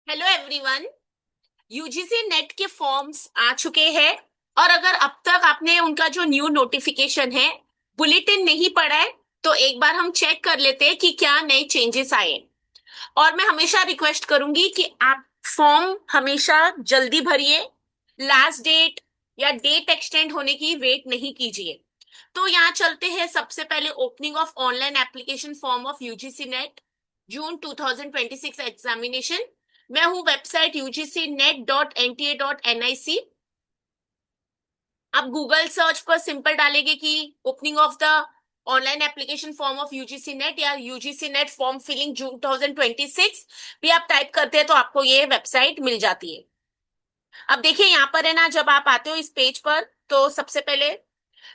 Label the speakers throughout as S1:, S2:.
S1: Hello everyone. UGC net के forms आ चुके हैं। और अगर अब तक आपने उनका जो न्यू नोटिफिकेशन है, बुलेटिन नहीं पढ़ा है, तो एक बार हम चेक कर लेते हैं कि क्या नए चेंजेस आए। और मैं हमेशा रिक्वेस्ट करूंगी कि आप फॉर्म हमेशा जल्दी भरिए। लास्ट डेट या डेट एक्सटेंड होने की वेट नहीं कीजिए। तो यहाँ चलते हैं सबसे पहले opening of online application form of UGC net June 2026 examination. मैं हूँ वेबसाइट ugcnet.nta.nic। आप गूगल सर्च पर सिंपल डालेंगे कि opening of the online application form of UGC net या यूजीसी नेट फॉर्म फिलिंग जून 2026 भी आप टाइप करते हैं तो आपको ये वेबसाइट मिल जाती है। अब देखिए यहाँ पर है ना, जब आप आते हो इस पेज पर तो सबसे पहले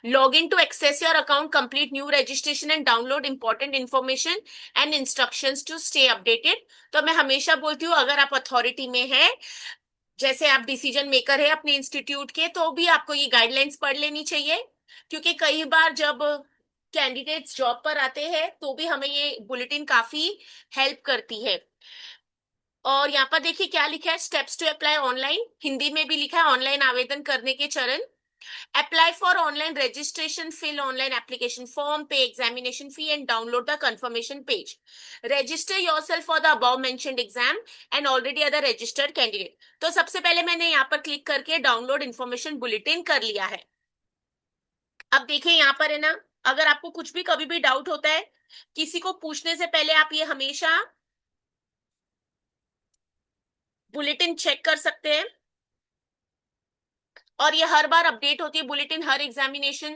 S1: log in to access your account, complete new registration and download important information and instructions to stay updated। तो मैं हमेशा बोलती हूँ अगर आप अथॉरिटी में है, जैसे आप डिसीजन मेकर है अपने इंस्टीट्यूट के, तो भी आपको ये गाइडलाइंस पढ़ लेनी चाहिए। क्योंकि कई बार जब कैंडिडेट्स जॉब पर आते हैं तो भी हमें ये बुलेटिन काफी हेल्प करती है। और यहाँ पर देखिए क्या लिखा है, steps to apply online, Hindi में भी लिखा है ऑनलाइन आवेदन करने के चरण। Apply for online registration, fill online application form, pay examination fee and download the confirmation page. Register yourself for the above mentioned exam and already other registered candidate। तो सबसे पहले मैंने यहाँ पर क्लिक करके डाउनलोड इन्फॉर्मेशन बुलेटिन कर लिया है। अब देखिए यहाँ पर है ना, अगर आपको कुछ भी कभी भी डाउट होता है, किसी को पूछने से पहले आप ये हमेशा बुलेटिन चेक कर सकते हैं। और ये हर बार अपडेट होती है बुलेटिन, हर एग्जामिनेशन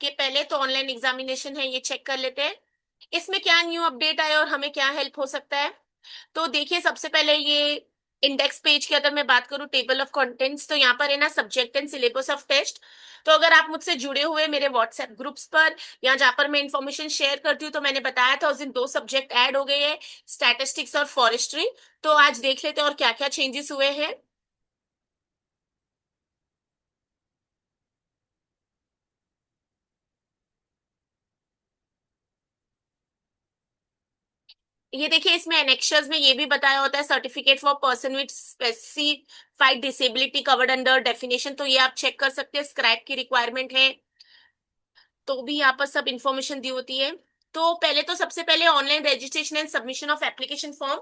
S1: के पहले। तो ऑनलाइन एग्जामिनेशन है, ये चेक कर लेते हैं इसमें क्या न्यू अपडेट आया और हमें क्या हेल्प हो सकता है। तो देखिए सबसे पहले ये इंडेक्स पेज की अगर मैं बात करूं, टेबल ऑफ कंटेंट्स, तो यहाँ पर है ना subject and syllabus of test. तो अगर आप मुझसे जुड़े हुए मेरे व्हाट्सएप ग्रुप्स पर या जहां पर मैं इंफॉर्मेशन शेयर करती हूँ, तो मैंने बताया था उस दिन दो सब्जेक्ट ऐड हो गए हैं, स्टैटिस्टिक्स और फॉरेस्ट्री। तो आज देख लेते हैं और क्या क्या चेंजेस हुए हैं। ये देखिए इसमें एनेक्शर्स में ये भी बताया होता है certificate for person with specified disability covered under definition. तो ये आप चेक कर सकते हैं, स्क्रैप की रिक्वायरमेंट है तो भी यहाँ पर सब इंफॉर्मेशन दी होती है। तो पहले तो सबसे पहले online registration and submission of application form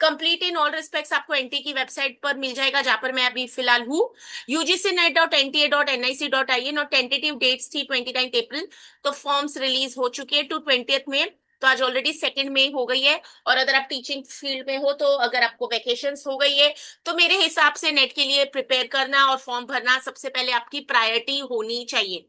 S1: complete in all respects आपको एनटी की वेबसाइट पर मिल जाएगा, जहां पर मैं अभी फिलहाल हूँ, ugcnet.nta.nic.in। और टेंटेटिव डेट्स थी 29 अप्रैल। तो फॉर्म्स रिलीज हो चुके हैं टू 20 मई। तो आज ऑलरेडी 2 मई हो गई है। और अगर आप टीचिंग फील्ड में हो तो अगर आपको वेकेशंस हो गई है, तो मेरे हिसाब से नेट के लिए प्रिपेयर करना और फॉर्म भरना सबसे पहले आपकी प्रायोरिटी होनी चाहिए।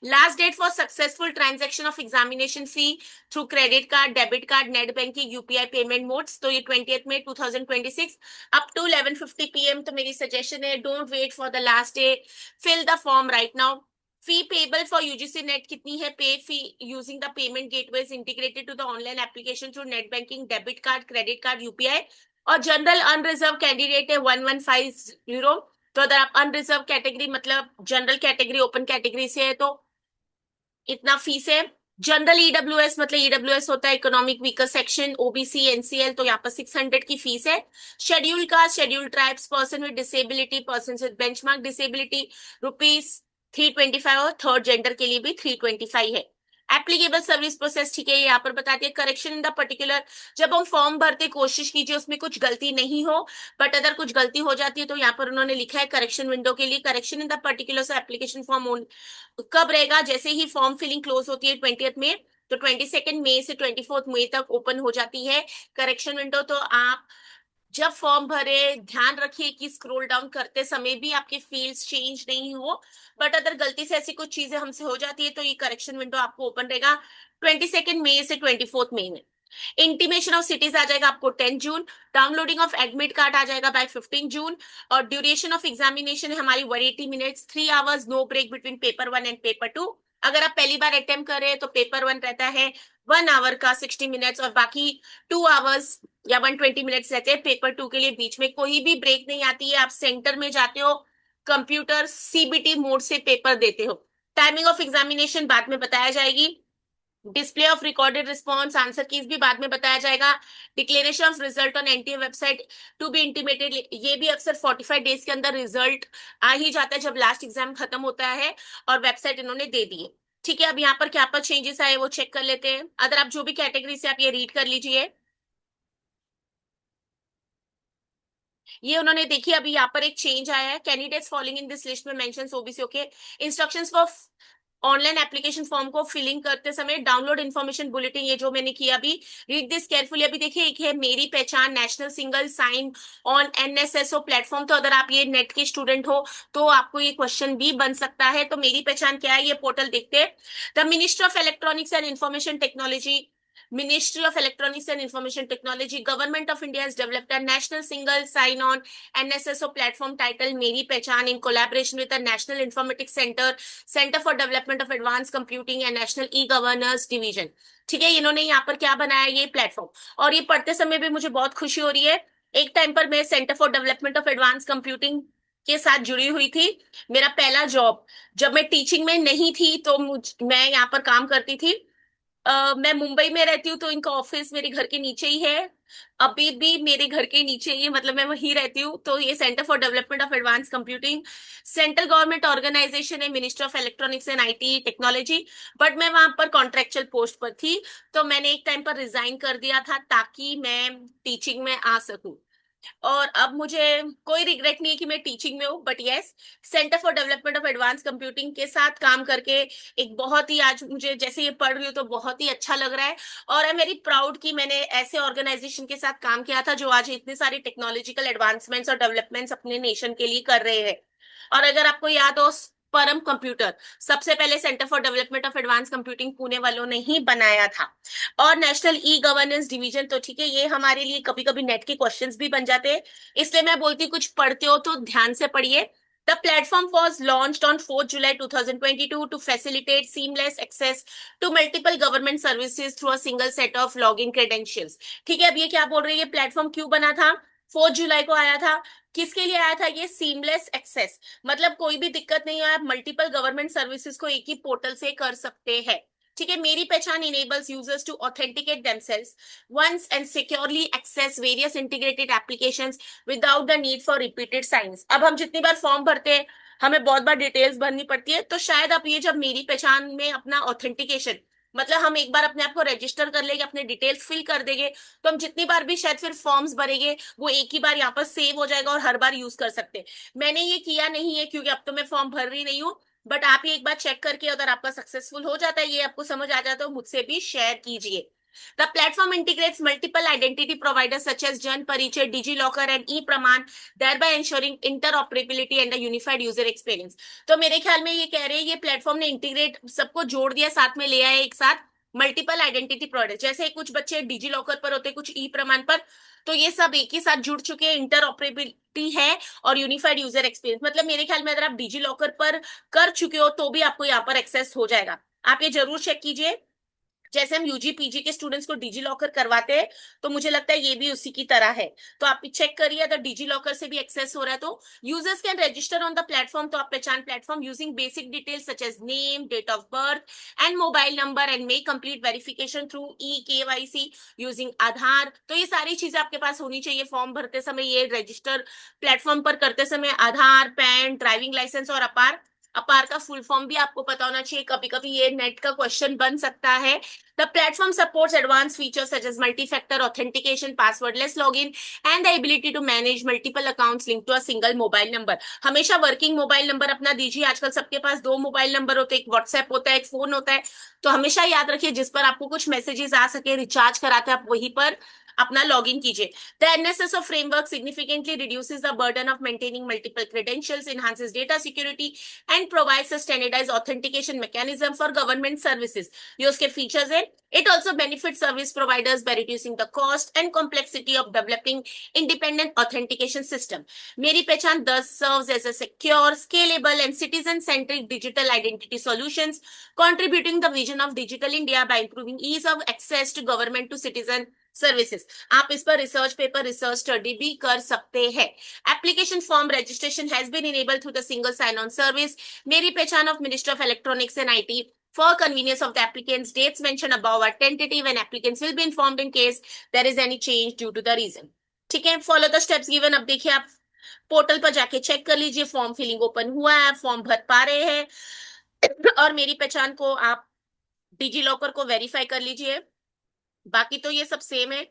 S1: Last date for successful transaction of examination fee through credit card, debit card, net banking, UPI payment modes। तो ये 20 मई 2026 up to 11:50 PM। तो मेरी सजेशन है, don't wait for the last day, fill the form right now. Fee payable for UGC NET कितनी है, pay fee using the payment gateways integrated to the online application through net banking, debit card, credit card, UPI. और general unreserved candidate है 1150। तो अगर आप unreserved category मतलब general category open category से है तो इतना फीस है। जनरल ईडब्ल्यूएस मतलब ईडब्ल्यूएस होता है economic weaker section, OBC, NCL, तो यहाँ पर 600 की फीस है। Schedule caste, schedule tribes, person with disability, person with benchmark disability, rupees 325। और थर्ड जेंडर के लिए भी 325 है। एप्लीकेबल सर्विस प्रोसेस ठीक है, ये यहाँ पर बताती है। करेक्शन इन द पर्टिकुलर, जब हम फॉर्म भरते कोशिश कीजिए उसमें कुछ गलती नहीं हो, बट अगर कुछ गलती हो जाती है तो यहाँ पर उन्होंने लिखा है करेक्शन विंडो के लिए, correction in the particular application form कब रहेगा, जैसे ही फॉर्म फिलिंग क्लोज होती है 20 मई, तो 22 मई से 24 मई तक ओपन हो जाती है करेक्शन विंडो। तो आप जब फॉर्म भरे ध्यान रखिए कि स्क्रॉल डाउन करते समय भी आपके फील्ड्स चेंज नहीं हो। बट अगर गलती से ऐसी कुछ चीजें हमसे हो जाती है तो ये करेक्शन विंडो आपको ओपन रहेगा 22 मई से 24 मई में। इंटीमेशन ऑफ सिटीज आ जाएगा आपको 10 जून। डाउनलोडिंग ऑफ एडमिट कार्ड आ जाएगा बाय 15 जून। और ड्यूरेशन ऑफ एग्जामिनेशन है हमारी 180 minutes, 3 hours, no break between paper 1 and paper 2। अगर आप पहली बार अटेम्प्ट कर रहे हैं तो पेपर 1 रहता है 1 आवर का 60 मिनट्स, और बाकी 2 आवर्स या 120 मिनट्स रहते हैं पेपर 2 के लिए। बीच में कोई भी ब्रेक नहीं आती है, आप सेंटर में जाते हो, कंप्यूटर सीबीटी मोड से पेपर देते हो। टाइमिंग ऑफ एग्जामिनेशन बाद में बताया जाएगी। Display of recorded response, answer keys भी बाद में बताया जाएगा। Declaration of result on NTA website to be intimated, ये भी अक्सर 45 डेज के अंदर रिजल्ट आ ही जाता है जब लास्ट एग्जाम खत्म होता है और वेबसाइट इन्होंने दे दी है। ठीक है, अब यहाँ पर क्या पर चेंजेस आए वो चेक कर लेते हैं। अगर आप जो भी कैटेगरी से आप ये रीड कर लीजिए। ये उन्होंने देखिए अभी यहाँ पर एक चेंज आया है, candidates following in this list में mentions OBC. Okay, instructions for online application form को फिलिंग करते समय डाउनलोड इन्फॉर्मेशन बुलेटिन, ये जो मैंने किया अभी, रीड दिस केयरफुली। अभी देखिए एक है Meri Pehchan national single sign on NSSO platform, तो अगर आप ये नेट के स्टूडेंट हो तो आपको ये क्वेश्चन भी बन सकता है। तो मेरी पहचान क्या है, ये पोर्टल देखते हैं। The ministry of electronics and information technology, Ministry of Electronics and Information Technology, Government of India has developed a national single sign-on NSSO platform titled मेरी पहचान in collaboration with the National Informatics Center, Center for Development of Advanced Computing and National E-Governance Division। ठीक है, इन्होंने यहाँ पर क्या बनाया ये प्लेटफॉर्म, और ये पढ़ते समय भी मुझे बहुत खुशी हो रही है। एक टाइम पर मैं centre for development of advance computing के साथ जुड़ी हुई थी। मेरा पहला जॉब जब मैं टीचिंग में नहीं थी तो मैं यहाँ पर काम करती थी। मैं मुंबई में रहती हूँ तो इनका ऑफिस मेरे घर के नीचे ही है। अभी भी मेरे घर के नीचे ही है, मतलब मैं वहीं रहती हूँ। तो ये centre for development of advance computing central government organisation है, ministry of electronics and IT technology. But मैं वहां पर कॉन्ट्रेक्चुअल पोस्ट पर थी, तो मैंने एक टाइम पर रिजाइन कर दिया था ताकि मैं टीचिंग में आ सकूं। और अब मुझे कोई रिग्रेट नहीं है कि मैं टीचिंग में हूँ, but yes, centre for development of advance computing के साथ काम करके एक बहुत ही, आज मुझे जैसे ये पढ़ रही हूँ तो बहुत ही अच्छा लग रहा है। और आई एम वेरी प्राउड कि मैंने ऐसे ऑर्गेनाइजेशन के साथ काम किया था जो आज इतने सारे टेक्नोलॉजिकल एडवांसमेंट्स और डेवलपमेंट्स अपने नेशन के लिए कर रहे हैं। और अगर आपको याद हो, परम कंप्यूटर सबसे पहले centre for development of advance computing Pune वालों ने ही बनाया था। और नेशनल ई गवर्नेंस डिवीजन, तो ठीक है, ये हमारे लिए कभी कभी नेट के क्वेश्चंस भी बन जाते हैं, इसलिए मैं बोलती हूँ कुछ पढ़ते हो तो ध्यान से पढ़िए। The platform was launched on 4th July 2022 to facilitate seamless access to multiple government services through a single set of login credentials। ठीक है, अब ये क्या बोल रही है, ये प्लेटफॉर्म क्यों बना था, 4 जुलाई को आया था। किसके लिए आया था, ये सीमलेस एक्सेस, मतलब कोई भी दिक्कत नहीं है, आप मल्टीपल गवर्नमेंट सर्विसेज को एक ही पोर्टल से कर सकते हैं। ठीक है, मेरी पहचान enables users to authenticate themselves once and securely access various integrated applications without the need for repeated signs। अब हम जितनी बार फॉर्म भरते हैं हमें बहुत बार डिटेल्स भरनी पड़ती है, तो शायद आप ये जब मेरी पहचान में अपना ऑथेंटिकेशन, मतलब हम एक बार अपने आप को रजिस्टर कर लेंगे, अपने डिटेल्स फिल कर देंगे, तो हम जितनी बार भी शायद फिर फॉर्म्स भरेंगे वो एक ही बार यहाँ पर सेव हो जाएगा और हर बार यूज कर सकते हैं। मैंने ये किया नहीं है क्योंकि अब तो मैं फॉर्म भर रही नहीं हूँ, बट आप ये एक बार चेक करके अगर आपका सक्सेसफुल हो जाता है, ये आपको समझ आ जाता है, तो मुझसे भी शेयर कीजिए। The platform integrates multiple identity providers such as Jan Parichay, DigiLocker and ePraman, thereby ensuring interoperability and a unified user experience। तो मेरे ख्याल में ये कह रहे हैं ये प्लेटफॉर्म ने इंटीग्रेट सबको जोड़ दिया, साथ में ले आए एक साथ मल्टीपल आइडेंटिटी प्रोडक्ट। जैसे कुछ बच्चे डिजी लॉकर पर होते, कुछ ई प्रमाण पर, तो ये सब एक ही साथ जुड़ चुके हैं, इंटरऑपरेबिलिटी है और यूनिफाइड यूजर एक्सपीरियंस। मतलब मेरे ख्याल में अगर आप डिजी लॉकर पर कर चुके हो तो भी आपको यहाँ पर एक्सेस हो जाएगा। आप ये जरूर चेक कीजिए। जैसे हम यूजी पीजी के स्टूडेंट्स को डिजी लॉकर करवाते हैं, तो मुझे लगता है ये भी उसी की तरह है। तो आप चेक करिए अगर डिजी लॉकर से भी एक्सेस हो रहा है तो। Users can register on the platform, तो आप पहचान platform using basic details such as name, date of birth and mobile number and may complete verification through e KYC using Aadhaar. तो ये सारी चीजें आपके पास होनी चाहिए फॉर्म भरते समय, ये रजिस्टर प्लेटफॉर्म पर करते समय, आधार, पैन, ड्राइविंग लाइसेंस और अपार। अपार का फुल फॉर्म भी आपको पता होना चाहिए, कभी कभी ये नेट का क्वेश्चन बन सकता है। The platform supports advanced features such as multi-factor authentication, passwordless login, and the ability to manage multiple accounts linked to a single mobile number। हमेशा वर्किंग मोबाइल नंबर अपना दीजिए, आजकल सबके पास दो मोबाइल नंबर होते हैं, एक व्हाट्सएप होता है, एक फोन होता है। तो हमेशा याद रखिए जिस पर आपको कुछ मैसेजेस आ सके, रिचार्ज कराते हैं आप वहीं पर अपना लॉगिन कीजिए। The NSSO framework significantly reduces the burden of maintaining multiple credentials, enhances data security, and provides a standardized authentication mechanism for government services। ये उसके फीचर्स है। It also benefits service providers by reducing the cost and complexity of developing independent authentication system। मेरी पहचान thus serves as a secure, scalable and citizen-centric digital identity solutions, contributing the vision of digital India by improving ease of access to government to citizen services. आप इस पर research paper, research study भी कर सकते हैं। Application form registration has been enabled through the single sign on service Meri Pehchan of ministry of electronics and IT For convenience of the applicants, dates mentioned above are tentative and applicants will be informed in case there is any change due to the reason. ठीक है, follow the steps given. अब देखिए आप portal पर जाके check कर लीजिए form filling open हुआ है, फॉर्म भर पा रहे हैं और मेरी पहचान को आप डिजी लॉकर को वेरीफाई कर लीजिए. बाकी तो ये सब सेम है.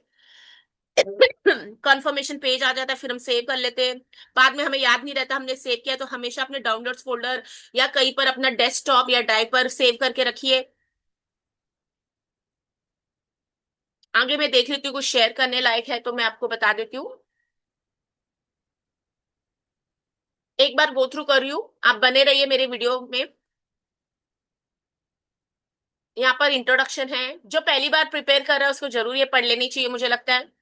S1: कंफर्मेशन पेज आ जाता है, फिर हम सेव कर लेते हैं. बाद में हमें याद नहीं रहता हमने सेव किया, तो हमेशा अपने डाउनलोड्स फोल्डर या कहीं पर अपना डेस्कटॉप या ड्राइव पर सेव करके रखिए. आगे मैं देख लेती हूँ कुछ शेयर करने लायक है तो मैं आपको बता देती हूँ. एक बार गो थ्रू कर रही हूँ, आप बने रहिए मेरे वीडियो में. यहाँ पर इंट्रोडक्शन है, जो पहली बार प्रिपेयर कर रहा है उसको जरूर ये पढ़ लेनी चाहिए मुझे लगता है.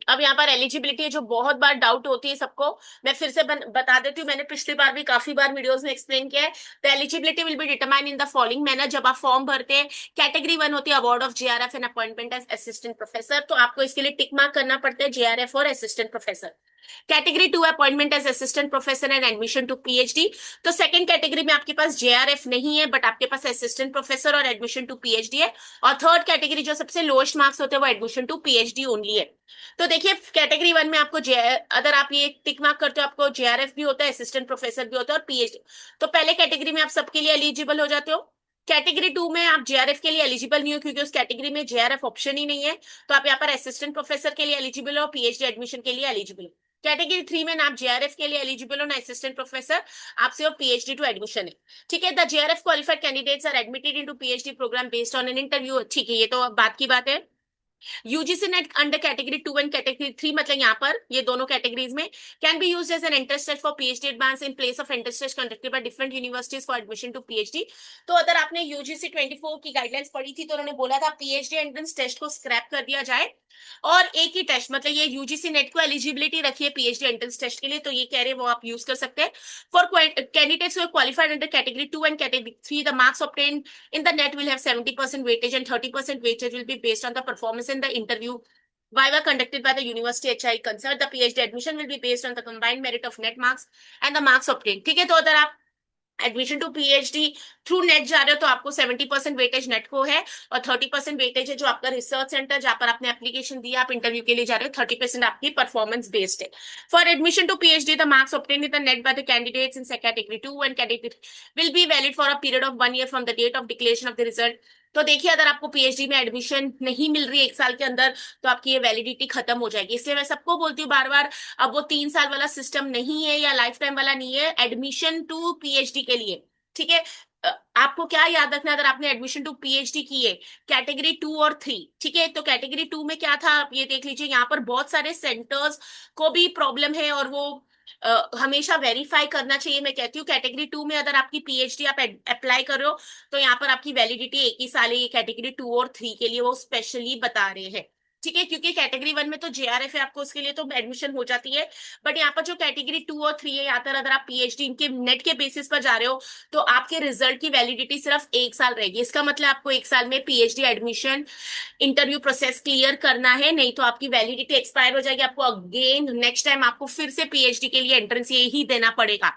S1: अब यहाँ पर एलिजिबिलिटी जो बहुत बार डाउट होती है सबको, मैं फिर से बता देती हूँ. मैंने पिछली बार भी काफी बार वीडियोस में एक्सप्लेन किया है. The eligibility will be determine in the following manner. जब आप फॉर्म भरते हैं, कैटेगरी 1 होती है award of JRF and appointment as assistant professor, तो आपको इसके लिए टिक मार्क करना पड़ता है जेआरएफ और assistant professor. Category 2 appointment as assistant professor and admission to PhD. तो सेकंड कैटेगरी में आपके पास जेआरएफ नहीं है बट आपके पास असिस्टेंट प्रोफेसर और एडमिशन टू पीएचडी है. और थर्ड कैटेगरी जो सबसे लोएस्ट मार्क्स होते हैं वो एडमिशन टू पीएचडी ओनली है. तो देखिए कैटेगरी 1 में आपको जे, अगर आप ये टिक मार्क करते हो आपको जेआरएफ भी होता है, असिस्टेंट प्रोफेसर भी होता है और पीएचडी. तो पहले कैटेगरी में आप सबके लिए एलिजिबल हो जाते हो. कैटेगरी 2 में आप जेआरएफ के लिए एलिजिबल नहीं हो क्योंकि उस कैटेगरी में जेआरएफ ऑप्शन ही नहीं है. तो आप यहाँ पर असिस्टेंट प्रोफेसर के लिए एलिजिबल हो, पीएचडी एडमिशन के लिए एलिजिबल हो. कैटेगरी 3 में ना आप जेआरएफ के लिए एलिजिबल हो ना असिस्टेंट प्रोफेसर, आपसे पीएचडी टू एडमिशन है. ठीक है, the JRF qualified candidates are admitted into PhD programme based on an interview. ठीक है, ये तो बात की बात है. UGC NET under category 2 and category 3, मतलब यहाँ पर ये दोनों कैटेगरीज में can be used as an entrance test for PhD advance in place of entrance test conducted by different universities for admission to PhD. तो अगर आपने यूजीसी 24 की गाइडलाइंस पढ़ी थी तो उन्होंने बोला था पीएचडी एंट्रेंस टेस्ट को स्क्रैप कर दिया जाए और एक ही टेस्ट, मतलब ये यूजीसी नेट को एलिजिबिलिटी रखिए पीएचडी एंट्रेंस टेस्ट के लिए, तो ये कह रहे हैं वो आप यूज कर सकते हैं. For candidates who qualified under category 2 and category 3, the marks obtained in the net will have 70% weightage and 30% weightage will be based on the performance in the interview Viva conducted by the university HI concerned. The PhD admission will be based on the combined merit of net marks and the marks obtained. ठीक है, तो अगर आप admission to PhD through NET जा रहे हो तो आपको 70% वेटेज नेट को है और 30% वेटेज है जो आपका रिसर्च सेंटर जहां पर आपने एप्लीकेशन दिया, आप इंटरव्यू के लिए जा रहे हो. 30% आपकी परफॉर्मेंस बेस्ड है. For admission to PhD the marks obtain in the NET by the candidates in category 2 and category will be valid for a period of 1 year from the date of declaration of the result. तो देखिए अगर आपको PhD में admission नहीं मिल रही है 1 साल के अंदर तो आपकी ये वैलिडिटी खत्म हो जाएगी. इसलिए मैं सबको बोलती हूँ बार बार, अब वो 3 साल वाला सिस्टम नहीं है या लाइफ टाइम वाला नहीं है एडमिशन टू पीएचडी के लिए. ठीक है, आपको क्या याद रखना है अगर आपने एडमिशन टू पीएचडी की है, कैटेगरी 2 और 3. ठीक है, तो कैटेगरी 2 में क्या था आप ये देख लीजिए. यहाँ पर बहुत सारे सेंटर्स को भी प्रॉब्लम है और वो हमेशा वेरीफाई करना चाहिए. मैं कहती हूँ कैटेगरी 2 में अगर आपकी पीएचडी आप अप्लाई कर रहे हो तो यहाँ पर आपकी वैलिडिटी 1 ही साल है. ये कैटेगरी 2 और 3 के लिए वो स्पेशली बता रहे हैं. ठीक है, क्योंकि कैटेगरी 1 में तो जेआरएफ है आपको, उसके लिए तो एडमिशन हो जाती है. बट यहाँ पर जो कैटेगरी 2 और 3 है, यहाँ पर अगर आप पीएचडी इनके नेट के बेसिस पर जा रहे हो तो आपके रिजल्ट की वैलिडिटी सिर्फ 1 साल रहेगी. इसका मतलब आपको 1 साल में PhD admission interview process clear करना है, नहीं तो आपकी वैलिडिटी एक्सपायर हो जाएगी. आपको अगेन नेक्स्ट टाइम आपको फिर से पीएचडी के लिए एंट्रेंस यही देना पड़ेगा.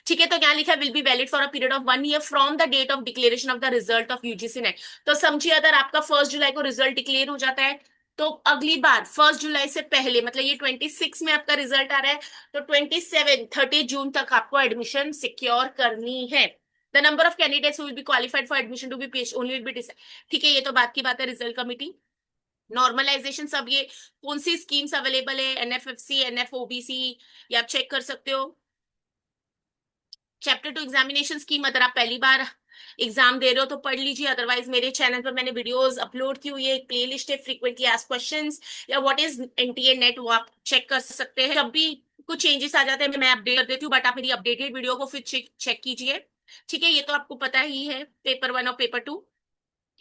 S1: ठीक है, तो क्या लिखा है, will be valid for a period of 1 year from the date of declaration of the result of UGC NET. तो समझिए अगर आपका 1 जुलाई को रिजल्ट डिक्लेयर हो जाता है तो अगली बार 1 जुलाई से पहले, मतलब ये 26 में आपका रिजल्ट आ रहा है, तो 30 जून तक आपको एडमिशन सिक्योर करनी है. The number of candidates will be qualified for admission to be PhD only will be decide. ठीक है, ये तो बात की बात है. रिजल्ट कमिटी नॉर्मलाइजेशन सब ये कौन सी स्कीम्स अवेलेबल है, एनएफएफसी एनएफओबीसी, ये आप चेक कर सकते हो. चैप्टर 2 एग्जामिनेशन स्कीम, अगर आप पहली बार एग्जाम दे रहे हो तो पढ़ लीजिए, अदरवाइज मेरे चैनल पर मैंने वीडियोस अपलोड की हुई है, एक प्लेलिस्ट है फ्रीक्वेंटली आस्क्ड क्वेश्चंस या व्हाट इज एनटीए नेट, वो आप चेक कर सकते हैं. जब भी कुछ चेंजेस आ जाते हैं मैं अपडेट कर देती हूँ, बट आप मेरी अपडेटेड वीडियो को फिर चेक कीजिए. ठीक है, ये तो आपको पता ही है. पेपर 1 और paper 2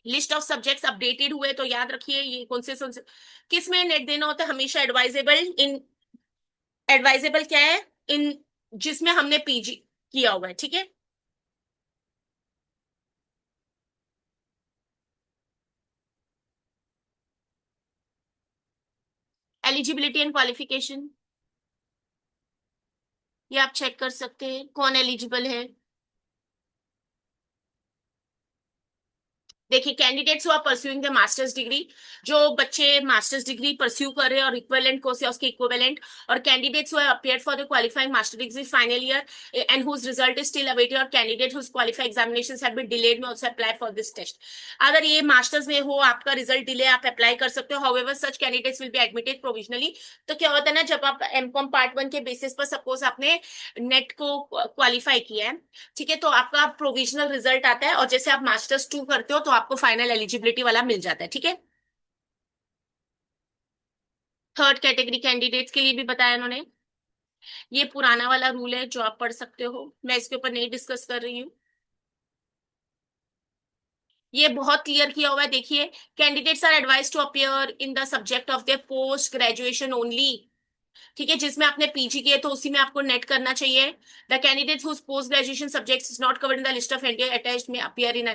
S1: list of subjects updated हुए तो याद रखिए ये कौन से किस में नेट देना होता है. हमेशा एडवाइजेबल इन, एडवाइजेबल क्या है, इन जिसमें हमने पीजी किया हुआ है. ठीक है, एलिजिबिलिटी एंड क्वालिफिकेशन, ये आप चेक कर सकते हैं कौन एलिजिबल है। देखिए, candidates who are pursuing the masters degree, जो बच्चे मास्टर्स डिग्री परस्यू कर रहे हैं और इक्विवेलेंट कोर्स या उसके इक्विवेलेंट, और candidates who have appeared for the qualifying master degree final year and whose result is still awaited, और candidate whose qualified examinations have been delayed may also apply for this test. अगर ये masters में हो, आपका result delay, आप apply कर सकते हो। However such candidates will be admitted provisionally. तो क्या होता है ना, जब आप एमकॉम पार्ट 1 के बेसिस पर सपोज आपने नेट को क्वालिफाई किया है, ठीक है, तो आपका प्रोविजनल रिजल्ट आता है, और जैसे आप मास्टर्स 2 करते हो तो आपको फाइनल एलिजिबिलिटी वाला मिल जाता है, ठीक है। थर्ड कैटेगरी कैंडिडेट्स के लिए भी बताया उन्होंने। ये पुराना वाला रूल है जो आप पढ़ सकते हो, मैं इसके ऊपर नहीं डिस्कस कर रही हूँ। ये बहुत क्लियर किया हुआ है, देखिए। Candidates are advise to appear in the subject of their post graduation only, ठीक है। जिसमें आपने पीजी किए तो उसी में आपको नेट करना चाहिए। The candidates whose post graduation subjects is not covered in the list of India attached में अपीयर इन।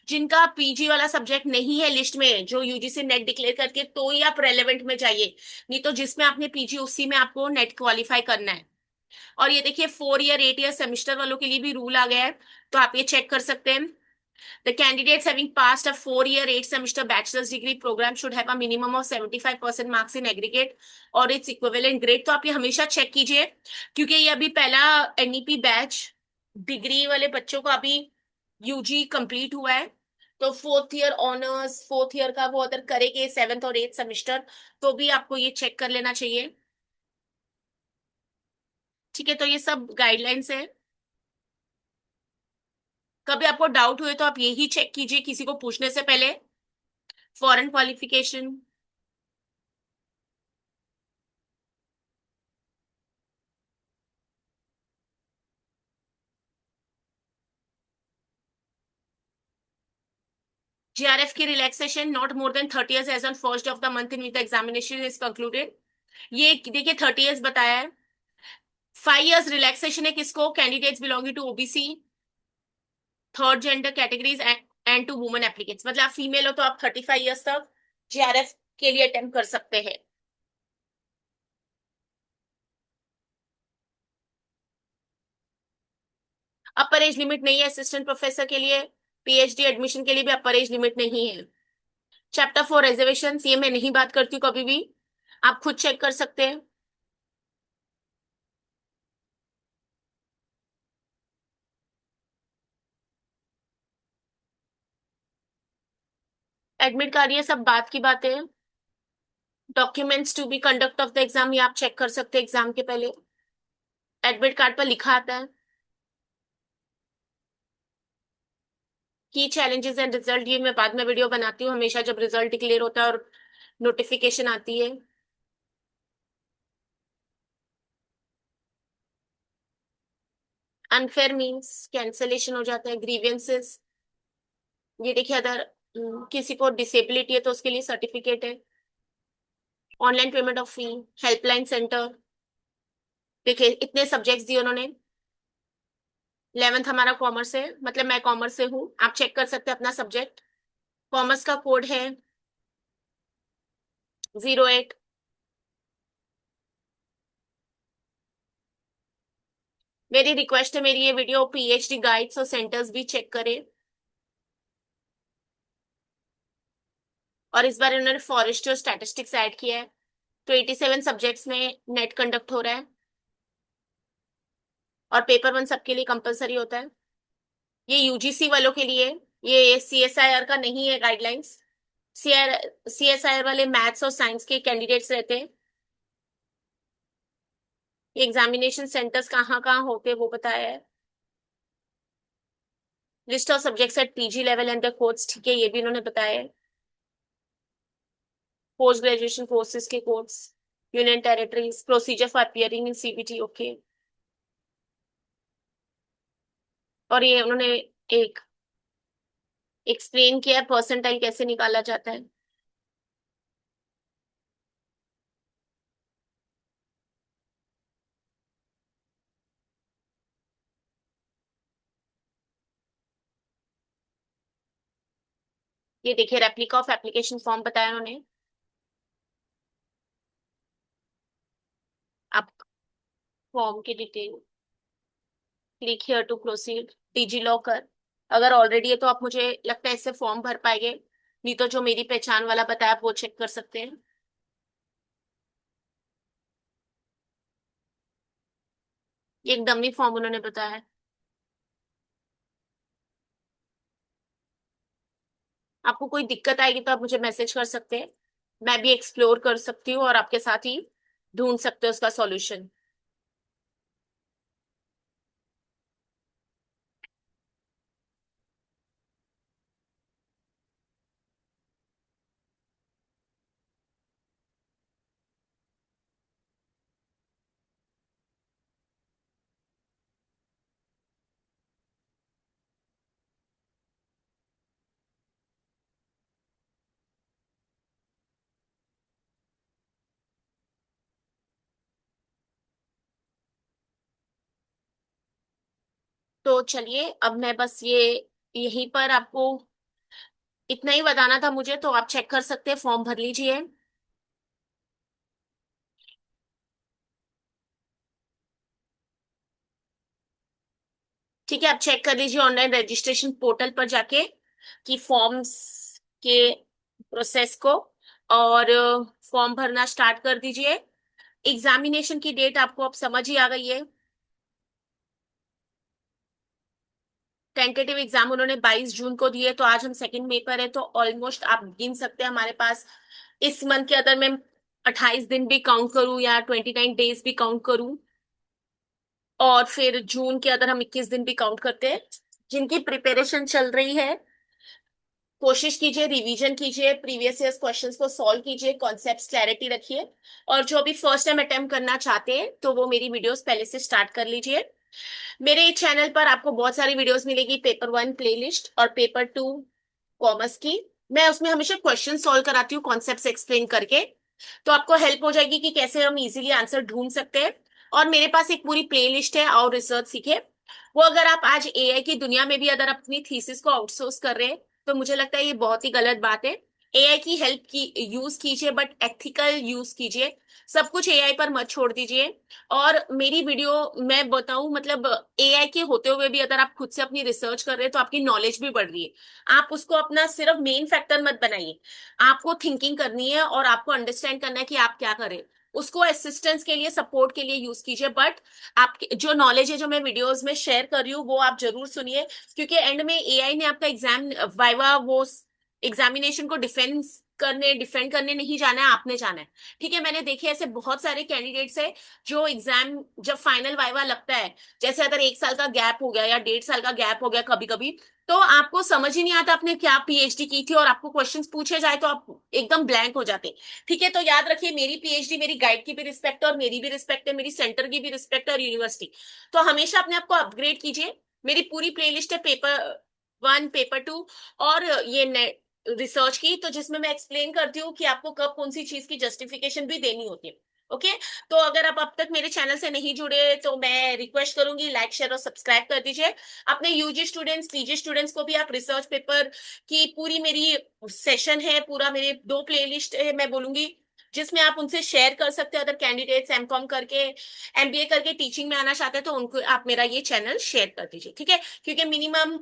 S1: जिनका पीजी वाला सब्जेक्ट नहीं है लिस्ट में, जो यूजीसी नेट डिक्लेयर करके, तो ही आप रेलेवेंट में जाइए, नहीं तो जिसमें आपने पीजी उसी में आपको नेट क्वालिफाई करना है। और ये देखिए, 4 ईयर 8 ईयर सेमेस्टर वालों के लिए भी रूल आ गया है, तो आप ये चेक कर सकते हैं। The candidates having passed a 4 year 8 semester bachelor's degree program should have a minimum of 75% marks in aggregate और its equivalent grade। तो आप ये हमेशा चेक कीजिए, क्योंकि ये अभी पहला एनईपी बैच डिग्री वाले बच्चों का अभी यूजी कंप्लीट हुआ है। तो 4th year honours, 4th year का वो अगर करेंगे 7th और 8th सेमेस्टर, तो भी आपको ये चेक कर लेना चाहिए, ठीक है। तो ये सब गाइडलाइंस है। कभी आपको डाउट हुए तो आप यही चेक कीजिए किसी को पूछने से पहले। फॉरेन क्वालिफिकेशन, जीआरएफ की relaxation not more than 30 years age on first of the month in which the examination is concluded. ये देखिए 30 years बताया है। 5 years रिलैक्सेशन है किसको? Candidates belonging to OBC, third gender categories and to women applicants. मतलब आप female हो तो आप 35 years तक जीआरएफ के लिए अटेम्प्ट कर सकते हैं। अपर एज लिमिट नहीं है असिस्टेंट प्रोफेसर के लिए, पीएचडी एडमिशन के लिए भी अपर एज लिमिट नहीं है। चैप्टर 4 रिजर्वेशन, ये मैं नहीं बात करती हूँ कभी भी, आप खुद चेक कर सकते हैं। एडमिट कार्ड ये सब बात की बातें हैं। Documents to be conduct of the exam, ये आप चेक कर सकते हैं एग्जाम के पहले, एडमिट कार्ड पर लिखा आता है। की चैलेंजेस एंड रिजल्ट, ये मैं बाद में वीडियो बनाती हूँ हमेशा जब रिजल्ट डिक्लेयर होता है और नोटिफिकेशन आती है। अनफेयर मीन्स कैंसलेशन हो जाता है। ग्रीवियंसेस, ये देखिए अगर किसी को डिसेबिलिटी है तो उसके लिए सर्टिफिकेट है। Online payment of fee, helpline centre, देखिए इतने सब्जेक्ट्स दिए उन्होंने। 11th हमारा कॉमर्स है, मतलब मैं कॉमर्स से हूँ, आप चेक कर सकते हैं अपना सब्जेक्ट। कॉमर्स का कोड है 08। मेरी रिक्वेस्ट है, मेरी ये वीडियो पीएचडी गाइड्स और सेंटर्स भी चेक करें। और इस बार उन्होंने फॉरेस्ट और स्टैटिस्टिक्स ऐड किया है, तो 87 सब्जेक्ट्स में नेट कंडक्ट हो रहा है, और पेपर 1 सबके लिए कंपलसरी होता है। ये यूजीसी वालों के लिए, ये सीएसआईआर का नहीं है गाइडलाइंस। सीएसआईआर वाले मैथ्स और साइंस के कैंडिडेट्स रहते हैं। ये एग्जामिनेशन सेंटर्स कहाँ कहाँ होते हैं वो बताया है। List of subjects eight PG level and the course, ठीक है, ये भी उन्होंने बताया है। पोस्ट ग्रेजुएशन कोर्सेज के course, union territories, procedure for appearing in CBT, okay. और ये उन्होंने एक एक्सप्लेन किया परसेंटाइल कैसे निकाला जाता है। ये देखिए रेप्लिका ऑफ एप्लीकेशन फॉर्म बताया उन्होंने। आप फॉर्म की detail, click here to proceed, DigiLocker. अगर ऑलरेडी है तो आप, मुझे लगता है इससे फॉर्म भर पाएंगे, नहीं तो जो मेरी पहचान वाला बताया आप वो चेक कर सकते हैं। ये एक डमी फॉर्म उन्होंने बताया है। आपको कोई दिक्कत आएगी तो आप मुझे मैसेज कर सकते हैं, मैं भी एक्सप्लोर कर सकती हूँ और आपके साथ ही ढूंढ सकते हो उसका सॉल्यूशन। तो चलिए, अब मैं बस ये यहीं पर आपको इतना ही बताना था मुझे, तो आप चेक कर सकते हैं, फॉर्म भर लीजिए। ठीक है, आप चेक कर लीजिए ऑनलाइन रजिस्ट्रेशन पोर्टल पर जाके कि फॉर्म्स के प्रोसेस को, और फॉर्म भरना स्टार्ट कर दीजिए। एग्जामिनेशन की डेट आपको अब समझ ही आ गई है। टेंटेटिव एग्जाम उन्होंने 22 जून को दिए, तो आज हम 2 मई पर है, तो ऑलमोस्ट आप गिन सकते हैं हमारे पास इस मंथ के, अगर मैं 28 दिन भी काउंट करूं या 29 डेज भी काउंट करूं, और फिर जून के अगर हम 21 दिन भी काउंट करते हैं, जिनकी प्रिपरेशन चल रही है, कोशिश कीजिए, रिवीजन कीजिए, प्रीवियस ईयर्स क्वेश्चंस को सॉल्व कीजिए, कॉन्सेप्ट्स क्लैरिटी रखिए। और जो भी फर्स्ट टाइम अटेम्प्ट करना चाहते हैं तो वो मेरी वीडियोस पहले से स्टार्ट कर लीजिए। मेरे चैनल पर आपको बहुत सारी वीडियोस मिलेगी, पेपर 1 प्लेलिस्ट और पेपर 2 कॉमर्स की। मैं उसमें हमेशा क्वेश्चन सॉल्व कराती हूँ कॉन्सेप्ट्स एक्सप्लेन करके, तो आपको हेल्प हो जाएगी कि कैसे हम इजीली आंसर ढूंढ सकते हैं। और मेरे पास एक पूरी प्लेलिस्ट है, और रिसर्च सीखे। वो अगर आप आज एआई की दुनिया में भी अगर अपनी थीसिस को आउटसोर्स कर रहे हैं, तो मुझे लगता है ये बहुत ही गलत बात है। एआई की हेल्प की यूज कीजिए, बट एथिकल यूज कीजिए। सब कुछ एआई पर मत छोड़ दीजिए। और मेरी वीडियो मैं बताऊं, मतलब एआई के होते हुए भी अगर आप खुद से अपनी रिसर्च कर रहे हैं तो आपकी नॉलेज भी बढ़ रही है। आप उसको अपना सिर्फ मेन फैक्टर मत बनाइए। आपको थिंकिंग करनी है और आपको अंडरस्टैंड करना है कि आप क्या करें। उसको असिस्टेंस के लिए, सपोर्ट के लिए यूज कीजिए, बट आपकी जो नॉलेज है जो मैं वीडियोस में शेयर कर रही हूँ वो आप जरूर सुनिए। क्योंकि एंड में एआई ने आपका एग्जाम वाइवा वो एग्जामिनेशन को डिफेंड करने नहीं जाना है, आपने जाना है। ठीक है, मैंने देखे ऐसे बहुत सारे कैंडिडेट्स है जो एग्जाम जब फाइनल वाइवा लगता है, जैसे अगर 1 साल का गैप हो गया या 1.5 साल का गैप हो गया कभी कभी, तो आपको समझ ही नहीं आता आपने क्या पीएचडी की थी, और आपको क्वेश्चंस पूछे जाए तो आप एकदम ब्लैंक हो जाते। ठीक है, तो याद रखिए, मेरी पीएचडी मेरी गाइड की भी रिस्पेक्ट है, और मेरी भी रिस्पेक्ट है, मेरी सेंटर की भी रिस्पेक्ट है, और यूनिवर्सिटी। तो हमेशा अपने आप को अपग्रेड कीजिए। मेरी पूरी प्लेलिस्ट है पेपर 1, पेपर 2 और ये रिसर्च की, तो जिसमें मैं एक्सप्लेन करती हूँ कि आपको कब कौन सी चीज की जस्टिफिकेशन भी देनी होती है। ओके। तो अगर आप अब तक मेरे चैनल से नहीं जुड़े तो मैं रिक्वेस्ट करूंगी, लाइक शेयर और सब्सक्राइब कर दीजिए। अपने यूजी स्टूडेंट्स, पीजी स्टूडेंट्स को भी आप रिसर्च पेपर की पूरी मेरी सेशन है, पूरा मेरे 2 प्लेलिस्ट है मैं बोलूंगी, जिसमें आप उनसे शेयर कर सकते हैं। अदर कैंडिडेट्स एमकॉम करके, एमबीए करके टीचिंग में आना चाहते हैं, तो उनको आप मेरा ये चैनल शेयर कर दीजिए। ठीक है, क्योंकि मिनिमम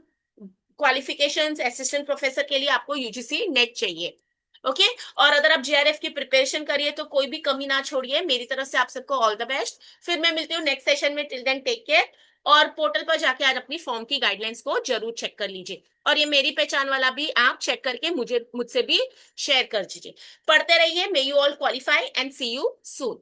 S1: क्वालिफिकेशंस असिस्टेंट प्रोफेसर के लिए आपको यूजीसी नेट चाहिए। ओके। और अगर आप जेआरएफ की प्रिपरेशन करिए तो कोई भी कमी ना छोड़िए। मेरी तरफ से आप सबको ऑल द बेस्ट। फिर मैं मिलती हूँ नेक्स्ट सेशन में। Till then take care. और पोर्टल पर जाके आज अपनी फॉर्म की गाइडलाइंस को जरूर चेक कर लीजिए, और ये मेरी पहचान वाला भी आप चेक करके मुझसे भी शेयर कर दीजिए। पढ़ते रहिए। May you all qualify and see you soon.